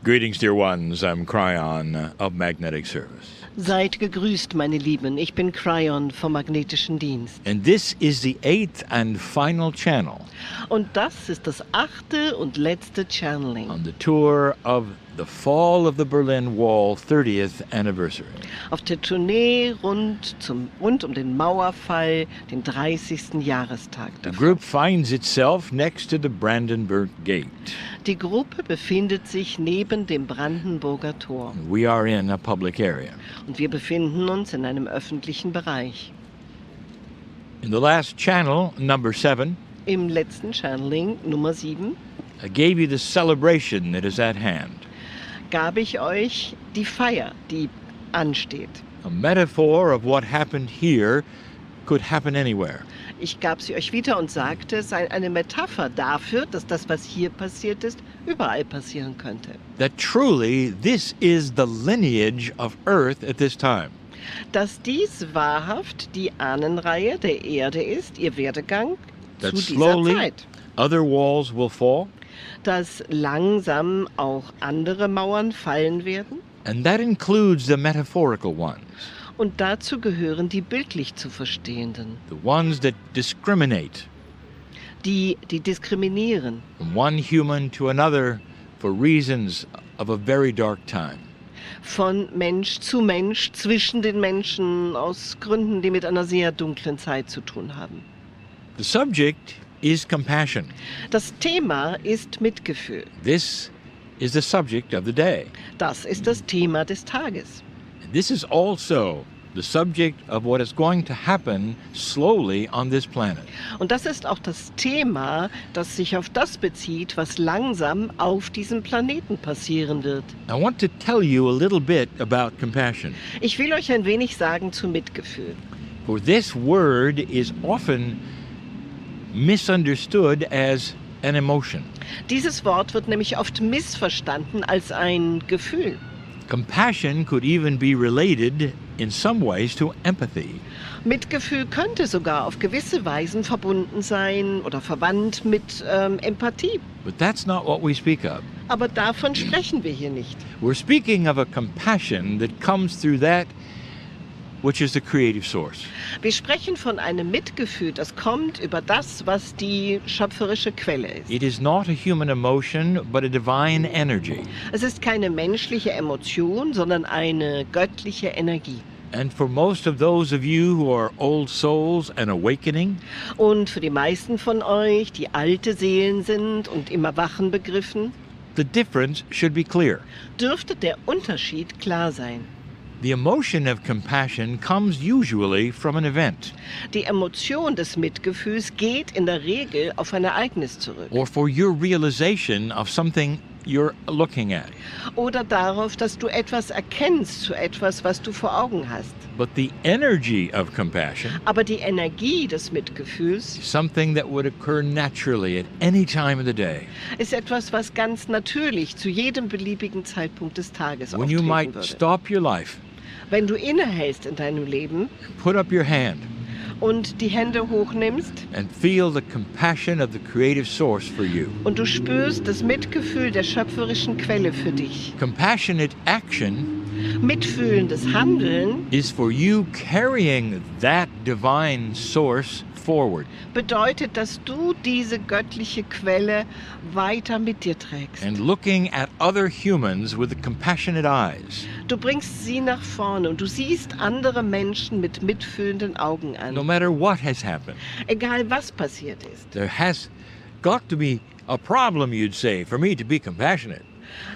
Greetings, dear ones. I'm Kryon of Magnetic Service. Seid gegrüßt, meine Lieben. Ich bin Kryon vom Magnetischen Dienst. And this is the 8th and final channel Und das ist das 8. und letzte Channeling on the tour of the fall of the Berlin Wall 30th anniversary. auf der Tournee rund um den Mauerfall, den 30. Jahrestag The davon. group finds itself next to the Brandenburg Gate. Die Gruppe befindet sich neben dem Brandenburger Tor We are in a public area. und wir befinden uns in einem öffentlichen Bereich. In the last channel, number 7, Im letzten Channeling, Nummer 7, I gave you the celebration that is at hand, gab ich euch die Feier, die ansteht. a metaphor of what happened here could happen anywhere. Ich gab sie euch wieder und sagte, es sei eine Metapher dafür, dass das, was hier passiert ist, überall passieren könnte. That truly this is the lineage of Earth at this time. Dass dies wahrhaft die Ahnenreihe der Erde ist, ihr Werdegang That zu dieser slowly Zeit. other walls will fall, Dass langsam auch andere Mauern fallen werden. and that includes the metaphorical ones, Und dazu gehören die bildlich zu Verstehenden, the ones that discriminate die diskriminieren, from one human to another for reasons of a very dark time. von Mensch zu Mensch, zwischen den Menschen, aus Gründen, die mit einer sehr dunklen Zeit zu tun haben. The subject is compassion. Das Thema ist Mitgefühl. This is the subject of the day. Das ist das Thema des Tages. This is also the subject of what is going to happen slowly on this planet. Und das ist auch das Thema, das sich auf das bezieht, was langsam auf diesem Planeten passieren wird. I want to tell you a little bit about compassion. Ich will euch ein wenig sagen zu Mitgefühl. For this word is often misunderstood as an emotion. Dieses Wort wird nämlich oft missverstanden als ein Gefühl. Compassion could even be related in some ways to empathy. Mitgefühl könnte sogar auf gewisse Weisen verbunden sein oder verwandt mit Empathie. But that's not what we speak of. Aber davon sprechen wir hier nicht. We're speaking of a compassion that comes through that which is the creative source. Wir sprechen von einem Mitgefühl, das kommt über das, was die schöpferische Quelle ist. It is not a human emotion, but a divine energy. Es ist keine menschliche Emotion, sondern eine göttliche Energie. And for most of those of you who are old souls and awakening, Und für die meisten von euch, die alte Seelen sind und im Erwachen begriffen, the difference should be clear. dürfte der Unterschied klar sein. The emotion of compassion comes usually from an event Die Emotion des Mitgefühls geht in der Regel auf ein Ereignis zurück or for your realization of something you're looking at. oder darauf, dass du etwas erkennst zu etwas, was du vor Augen hast. But the energy of compassion Aber die Energie des Mitgefühls is something that would occur naturally at any time of the day, ist etwas, was ganz natürlich zu jedem beliebigen Zeitpunkt des Tages when you auftreten might würde. stop your life, Wenn du innehältst in deinem Leben put up your hand, und die Hände hochnimmst and feel the compassion of the creative source for you. und du spürst das Mitgefühl der schöpferischen Quelle für dich. Compassionate action Mitfühlendes Handeln is for you carrying that divine source forward bedeutet, dass du diese göttliche Quelle weiter mit dir trägst. and looking at other humans with compassionate eyes, Du bringst sie nach vorne und du siehst andere Menschen mit mitfühlenden Augen no an. matter what has happened. Egal was passiert ist. There has got to be a problem, you'd say, for me to be compassionate.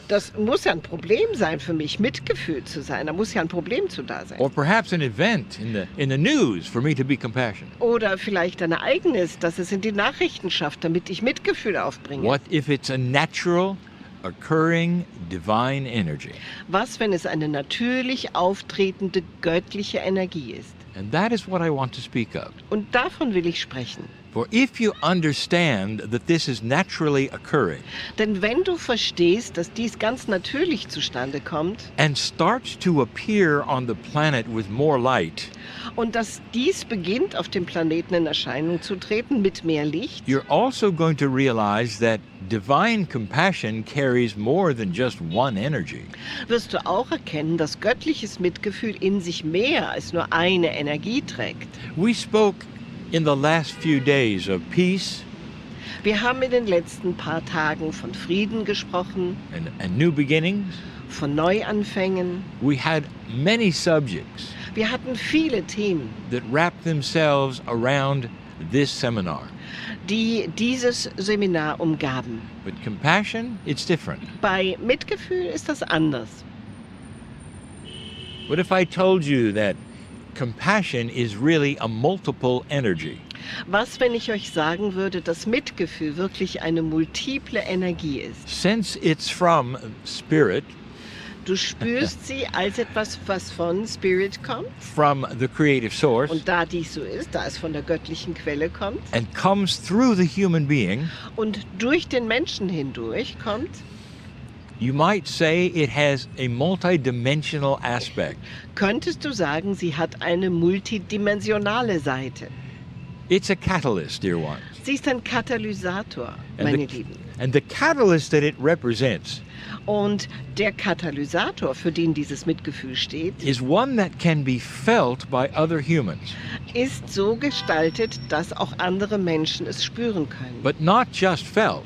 Das muss ja ein Problem sein für mich, Mitgefühl zu sein. Da muss ja ein Problem zu da sein. Or perhaps an event in the news for me to be compassionate. Oder vielleicht ein Ereignis, das es in die Nachrichten schafft, damit ich Mitgefühl aufbringe. What if it's a natural, occurring, divine energy? Was, wenn es eine natürlich auftretende göttliche Energie ist? And that is what I want to speak of. Und davon will ich sprechen. For if you understand that this is naturally occurring Denn wenn du verstehst, dass dies ganz natürlich zustande kommt and starts to appear on the planet with more light, und dass dies beginnt, auf dem Planeten in Erscheinung zu treten mit mehr Licht, you're also going to realize that divine compassion carries more than just one energy. wirst du auch erkennen, dass göttliches Mitgefühl in sich mehr als nur eine Energie trägt. We spoke in the last few days of peace Wir haben in den letzten paar Tagen von Frieden gesprochen, and new beginnings. von Neuanfängen. We had many subjects Wir hatten viele Themen, that wrap themselves around this seminar. die dieses Seminar umgaben. But compassion, it's different. Bei Mitgefühl ist das anders. What if I told you that compassion is really a multiple energy? Was, wenn ich euch sagen würde, dass Mitgefühl wirklich eine multiple Energie ist? Since it's from spirit, Du spürst sie als etwas, was von Spirit kommt. from the creative source, Und da dies so ist, da es von der göttlichen Quelle kommt and comes through the human being, und durch den Menschen hindurch kommt, you might say it has a multidimensional aspect. könntest du sagen, sie hat eine multidimensionale Seite. It's a catalyst, dear ones. Sie ist ein Katalysator, And meine the, Lieben. and the catalyst that it represents Und der Katalysator, für den dieses Mitgefühl steht, is one that can be felt by other humans, ist so gestaltet, dass auch andere Menschen es spüren können. but not just felt.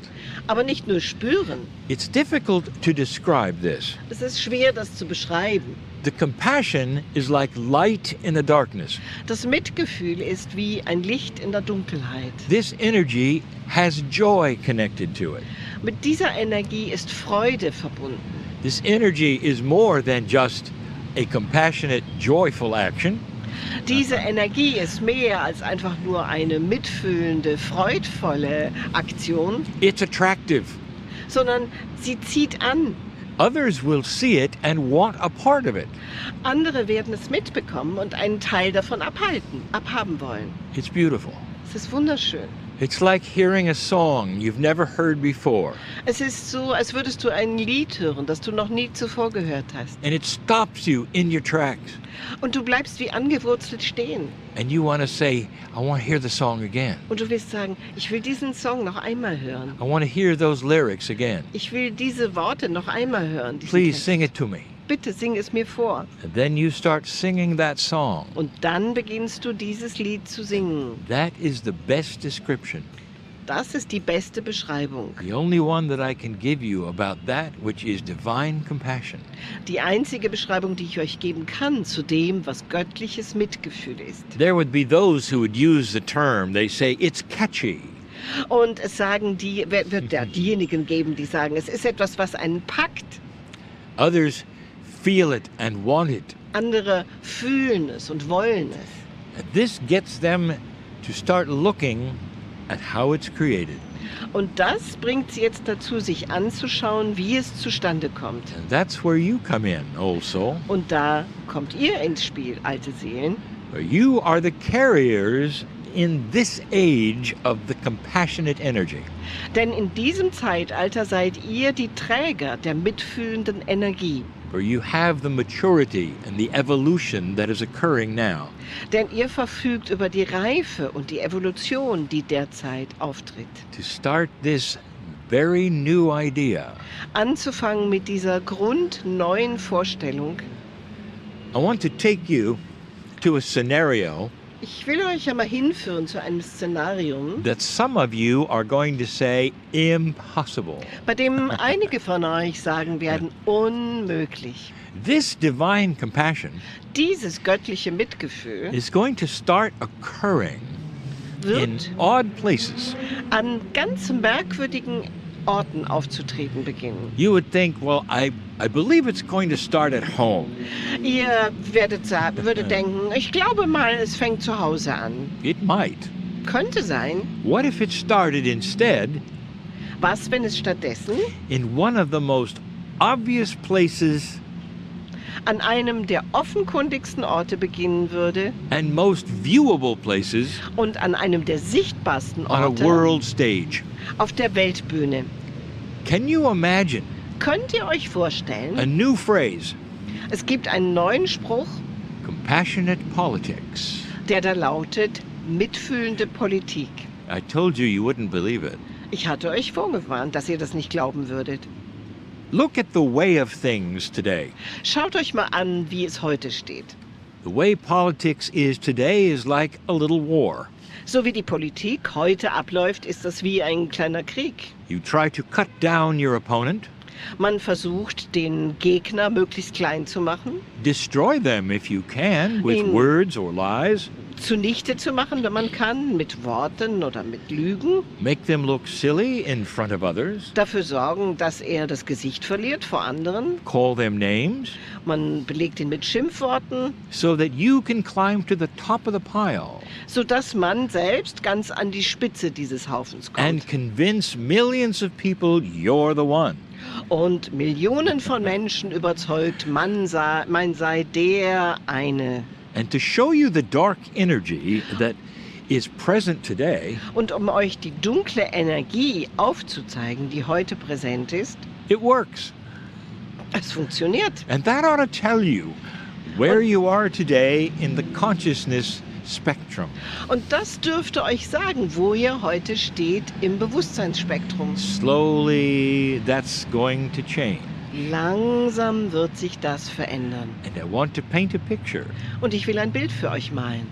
Aber nicht nur spüren. It's difficult to describe this. Es ist schwer, das zu beschreiben. The compassion is like light in the darkness. Das Mitgefühl ist wie ein Licht in der Dunkelheit. This energy has joy connected to it. Mit dieser Energie ist Freude verbunden. This energy is more than just a compassionate, joyful action. Diese Energie ist mehr als einfach nur eine mitfühlende, freudvolle Aktion, It's attractive. sondern sie zieht an. Others will see it and want a part of it. Andere werden es mitbekommen und einen Teil davon abhaben wollen. It's beautiful. Es ist wunderschön. It's like hearing a song you've never heard before, Es ist so, als würdest du ein Lied hören, das du noch nie zuvor gehört hast. and it stops you in your tracks. Und du bleibst wie angewurzelt stehen. And you want to say, I want to hear the song again. Und du willst sagen, ich will diesen Song noch einmal hören. I want to hear those lyrics again. Ich will diese Worte noch einmal hören. diesen Please Text. sing it to me. Bitte sing es mir vor. And then you start singing that song. Und dann beginnst du dieses Lied zu singen. That is the best description. Das ist die beste Beschreibung. The only one that I can give you about that which is divine compassion. Die einzige Beschreibung, die ich euch geben kann zu dem, was göttliches Mitgefühl ist. There would be those who would use the term, they say, it's catchy. Und es sagen wird ja diejenigen geben, die sagen, es ist etwas, was einen packt. Others feel it and want it. Andere fühlen es und wollen es. And this gets them to start looking at how it's created. Und das bringt sie jetzt dazu, sich anzuschauen, wie es zustande kommt. And that's where you come in, old soul. Und da kommt ihr ins Spiel, alte Seelen. You are the carriers in this age of the compassionate energy. Denn in diesem Zeitalter seid ihr die Träger der mitfühlenden Energie. For you have the maturity and the evolution that is occurring now. Denn ihr verfügt über die Reife und die Evolution, die derzeit auftritt. To start this very new idea, Anzufangen mit dieser grundneuen Vorstellung. I want to take you to a scenario Ich will euch ja mal hinführen zu einem Szenarium, that some of you are going to say impossible. bei dem einige von euch sagen werden, unmöglich. This divine compassion Dieses göttliche Mitgefühl is going to start occurring in wird odd places. an ganz merkwürdigen Orten aufzutreten beginnen. You would think, well, I believe it's going to start at home. Ihr würdet denken, ich glaube mal, es fängt zu Hause an. It might. Könnte sein. What if it started instead Was, wenn es stattdessen in one of the most obvious places an einem der offenkundigsten Orte beginnen würde and most viewable places und an einem der sichtbarsten on a Orte world stage. auf der Weltbühne. Can you imagine Könnt ihr euch a vorstellen, new phrase, es gibt einen neuen Spruch, compassionate politics? der da lautet, mitfühlende Politik. I told you you wouldn't believe it. Ich hatte euch vorgewarnt, dass ihr das nicht glauben würdet. Look at the way of things today. Schaut euch mal an, wie es heute steht. The way politics is today is like a little war. So wie die Politik heute abläuft, ist das wie ein kleiner Krieg. You try to cut down your opponent, Man versucht, den Gegner möglichst klein zu machen, destroy them if you can with In- words or lies, zunichte zu machen, wenn man kann, mit Worten oder mit Lügen, make them look silly in front of others, dafür sorgen, dass er das Gesicht verliert vor anderen. call them names, Man belegt ihn mit Schimpfworten, so that you can climb to the top of the pile sodass man selbst ganz an die Spitze dieses Haufens and kommt. convince millions of people you're the one. Und Millionen von Menschen überzeugt, man sei der eine. And to show you the dark energy that is present today, Und um euch die dunkle Energie aufzuzeigen, die heute präsent ist, it works. es funktioniert. And that ought to tell you where you are today in the consciousness spectrum. Und das dürfte euch sagen, wo ihr heute steht im Bewusstseinsspektrum. Slowly, that's going to change. Langsam wird sich das verändern. And I want to paint a picture. Und ich will ein Bild für euch malen.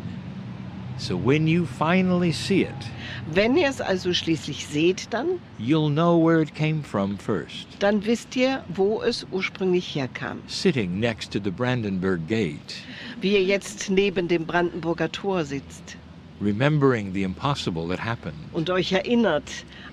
So when you finally see it, Wenn ihr es also schließlich seht, you'll know where it came from first. dann wisst ihr, wo es ursprünglich herkam. Sitting next to the Brandenburg Gate, Wie ihr jetzt neben dem Brandenburger Tor sitzt remembering the impossible that happened. und euch erinnert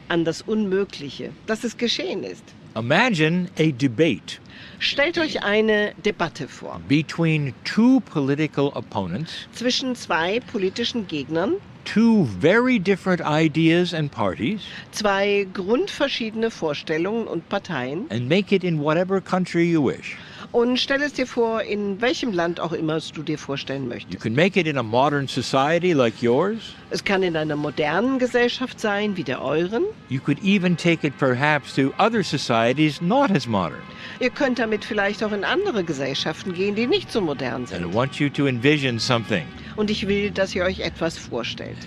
an das Unmögliche, dass es geschehen ist. Imagine a debate Stellt euch eine Debatte vor between two political opponents, zwischen zwei politischen Gegnern, two very different ideas and parties, zwei grundverschiedene Vorstellungen und Parteien. and make it in whatever country you wish. Und stell es dir vor, in welchem Land auch immer es du dir vorstellen You möchtest. can make it in a modern society like yours. Es kann in einer modernen Gesellschaft sein, wie der euren. You could even take it perhaps to other societies not as modern. Ihr könnt damit vielleicht auch in andere Gesellschaften gehen, die nicht so modern And I sind. want you to envision something. Und ich will, dass ihr euch etwas vorstellt.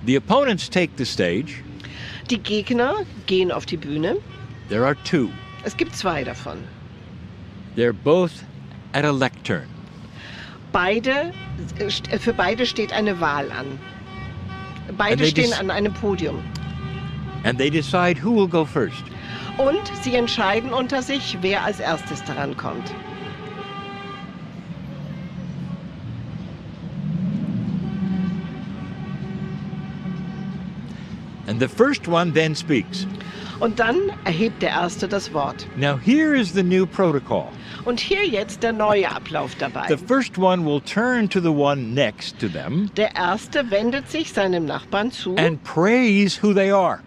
The opponents take the stage. Die Gegner gehen auf die Bühne. There are two. Es gibt zwei davon. They're both at a lectern. Für beide steht eine Wahl an. And Beide they stehen dis- an einem Podium. And they decide who will go first. Und sie entscheiden unter sich, wer als erstes daran kommt. And the first one then speaks. Und dann erhebt der Erste das Wort. Now here is the new protocol. Und hier jetzt der neue Ablauf dabei. The first one will turn to the one next to them Der Erste wendet sich seinem Nachbarn zu and praise who they are.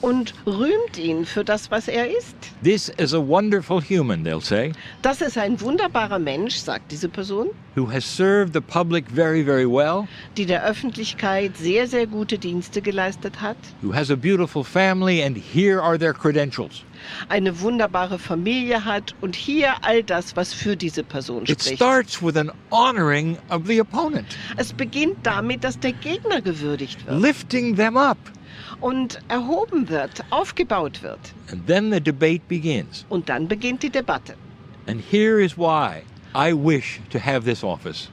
und rühmt ihn für das, was er ist. This is a wonderful human, they'll say, Das ist ein wunderbarer Mensch, sagt diese Person, who has served the public very, very well, die der Öffentlichkeit sehr, sehr gute Dienste geleistet hat, who has a beautiful family, and here are their credentials. eine wunderbare Familie hat und hier all das, was für diese Person It spricht. starts with an honoring of the opponent, Es beginnt damit, dass der Gegner gewürdigt wird lifting them up. und erhoben wird, aufgebaut wird. And then the debate begins. Und dann beginnt die Debatte. And here is why I wish to have this office.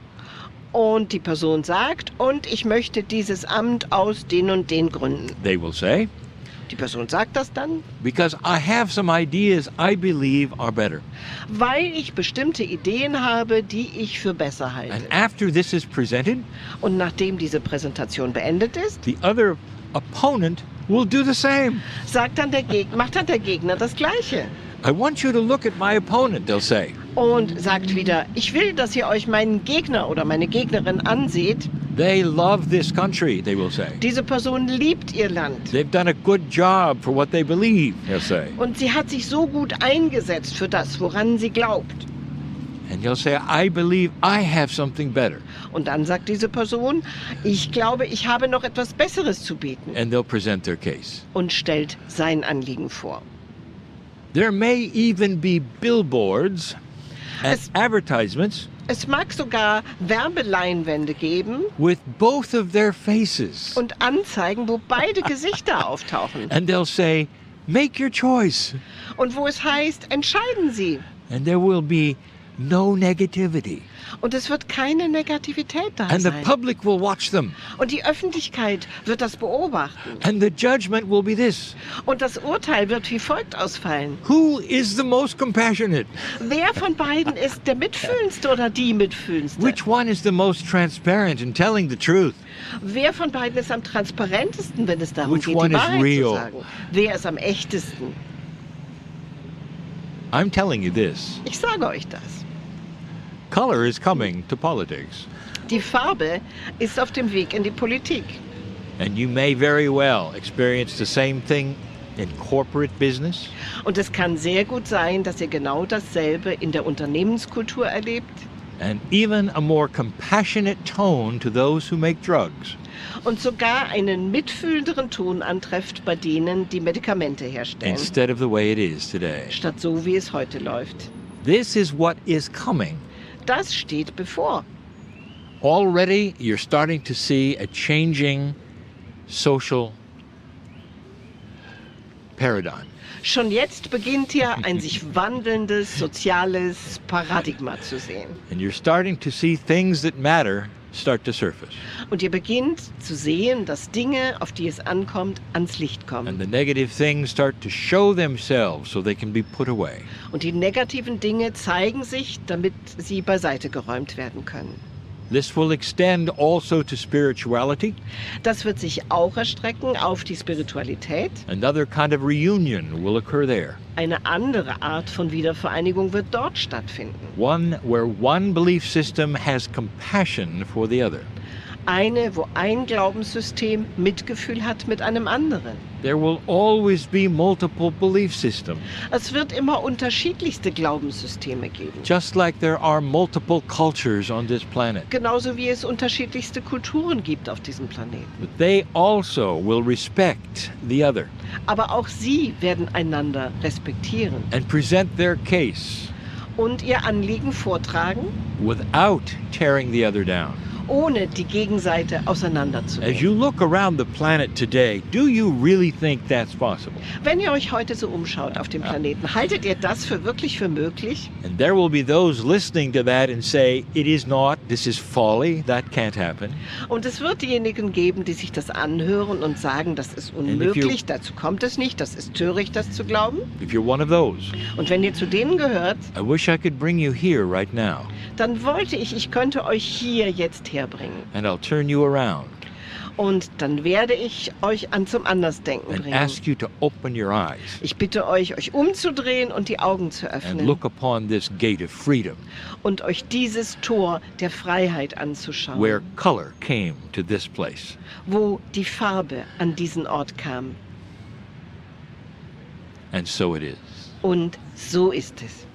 Und die Person sagt, und ich möchte dieses Amt aus den und den Gründen. They will say, Die Person sagt das dann, because I have some ideas I believe are better. weil ich bestimmte Ideen habe, die ich für besser halte. And after this is presented, Und nachdem diese Präsentation beendet ist, the other opponent will do the same. macht dann der Gegner das Gleiche. I want you to look at my opponent, they'll say. und sagt wieder, ich will, dass ihr euch meinen Gegner oder meine Gegnerin anseht. They love this country, they will say. Diese Person liebt ihr Land. They've done a good job for what they believe, they'll say. Und sie hat sich so gut eingesetzt für das, woran sie glaubt. And they'll say, I believe I have something better. Und dann sagt diese Person, ich glaube, ich habe noch etwas Besseres zu bieten. And they'll present their case. Und stellt sein Anliegen vor. There may even be billboards and advertisements Es mag sogar Werbeleinwände geben with both of their faces. und Anzeigen, wo beide Gesichter auftauchen. And they'll say, make your choice. Und wo es heißt, entscheiden Sie. And there will be no negativity. Und es wird keine Negativität da And the sein. public will watch them. Und die Öffentlichkeit wird das beobachten. And the judgment will be this. Und das Urteil wird wie folgt ausfallen. Who is the most compassionate? Wer von beiden ist der Mitfühlendste oder die Mitfühlendste? Which one is the most transparent in telling the truth? Wer von beiden ist am transparentesten, wenn es darum Which geht, one die is Wahrheit real? zu sagen? Wer ist am echtesten? I'm telling you this. Ich sage euch das. Color is coming to politics. Die Farbe ist auf dem Weg in die Politik. And you may very well experience the same thing in corporate business, Und es kann sehr gut sein, dass ihr genau dasselbe in der Unternehmenskultur erlebt and even a more compassionate tone to those who make drugs. und sogar einen mitfühlenderen Ton antrefft bei denen, die Medikamente herstellen, Instead of the way it is today. statt so, wie es heute läuft. This is what is coming. Das steht bevor. Already you're starting to see a changing social paradigm. Schon jetzt beginnt hier ein sich wandelndes soziales Paradigma zu sehen. And you're starting to see things that matter start to surface. Und ihr beginnt zu sehen, dass Dinge, auf die es ankommt, ans Licht kommen. And the negative things start to show themselves so they can be put away. Und die negativen Dinge zeigen sich, damit sie beiseite geräumt werden können. This will extend also to spirituality. Das wird sich auch erstrecken auf die Spiritualität. Another kind of reunion will occur there. Eine andere Art von Wiedervereinigung wird dort stattfinden. One where one belief system has compassion for the other. Eine, wo ein Glaubenssystem Mitgefühl hat mit einem anderen. There will always be multiple belief systems, Es wird immer unterschiedlichste Glaubenssysteme geben. just like there are multiple cultures on this planet. Genauso wie es unterschiedlichste Kulturen gibt auf diesem Planeten. But they also will respect the other Aber auch sie werden einander respektieren and present their case und ihr Anliegen vortragen, without tearing the other down. ohne die Gegenseite As auseinanderzunehmen. you look around the planet today, do you really think that's possible? Wenn ihr euch heute so umschaut auf dem Planeten, haltet ihr das für wirklich für möglich? And there will be those listening to that and say, it is not, this is folly, that can't happen. Und es wird diejenigen geben, die sich das anhören und sagen, das ist unmöglich, dazu kommt es nicht, das ist töricht, das zu glauben. If you're one of those, Und wenn ihr zu denen gehört, I wish I could bring you here right now, dann wollte ich könnte euch hier jetzt herbringen. and I'll turn you around Und dann werde ich euch zum Andersdenken and bringen. ask you to open your eyes Ich bitte euch umzudrehen und die Augen zu and öffnen look upon this gate of freedom und euch dieses Tor der Freiheit anzuschauen, where color came to this place. wo die Farbe an diesen Ort kam. And so it is. Und so ist es.